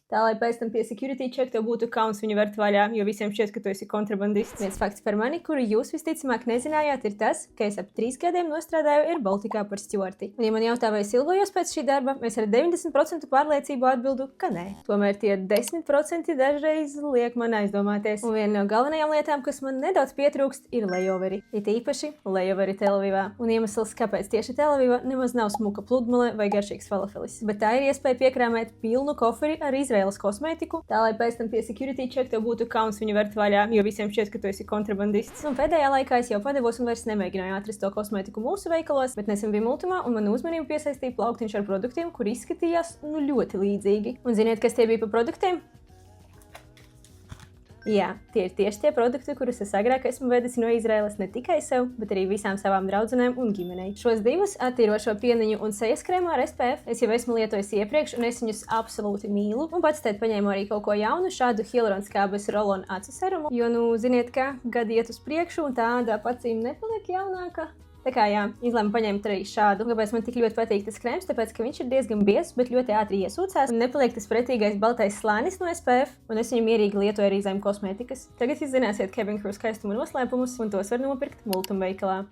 Tā, lai pēc tam pie security check tev būtu kauns viņu vērt vaļā, jo visiem šķiet, ka tu esi kontrabandists. Viens fakts par mani, kuru jūs visticamāk nezinājāt, ir tas, ka es ap 3 gadiem nostrādāju Air Balticā par stjuarti. Un, ja man jautā, vai es ilgojos pēc šī darba, es ar 90% pārliecību atbildu, ka nē. Tomēr tie 10% dažreiz liek man aizdomāties. Un viena no galvenajām lietām, kas man nedaudz pietrūkst, ir layoveri. It īpaši layoveri Telavivā. Un iemesls, kāpēc tieši Telavivā, nemaz nav smuka pludmale vai garšīgs falafelis. Bet tā ir iespēja piekrāmēt pilnu koferi ar Izraēlas kosmētiku, tā lai pēc tam pie security check tev būtu kauns viņu vērt vaļā, jo visiem šķiet, ka tu esi kontrabandists. Un pēdējā laikā es jau padevos un vairs nemēģināju atrast to kosmētiku mūsu veikalos, bet nesen biju multumā un manu uzmanību piesaistīja plauktiņš ar produktiem, kur izskatījās ļoti līdzīgi. Un ziniet, kas tie bija pa produktiem? Jā, tie ir tieši tie produkti, kurus es agrāk esmu vedis no Izraēlas ne tikai sev, bet arī visām savām draudzenēm un ģimenei. Šos divus attīrošo pieniņu un sejas krēmu ar SPF es jau esmu lietojis iepriekš un es viņus absolūti mīlu. Un pats tēt paņēmu arī kaut ko jaunu, šādu hialuronskābes rolonu acu serumu, jo, ziniet kā, gadi iet uz priekšu un tā āda ap acīm nepaliek jaunāka. Tā kā jā, izlēmu paņemt arī šādu. Kāpēc man tik ļoti patīk tas krēms? Tāpēc, ka viņš ir diezgan biezs, bet ļoti ātri iesūcās un nepaliek tas pretīgais baltais slānis no SPF, un es viņu mierīgi lietoju arī zem kosmētikas. Tagad jūs zināsiet Cabin Crew skaistumu noslēpumus, un tos var nopirkt multumveikalā.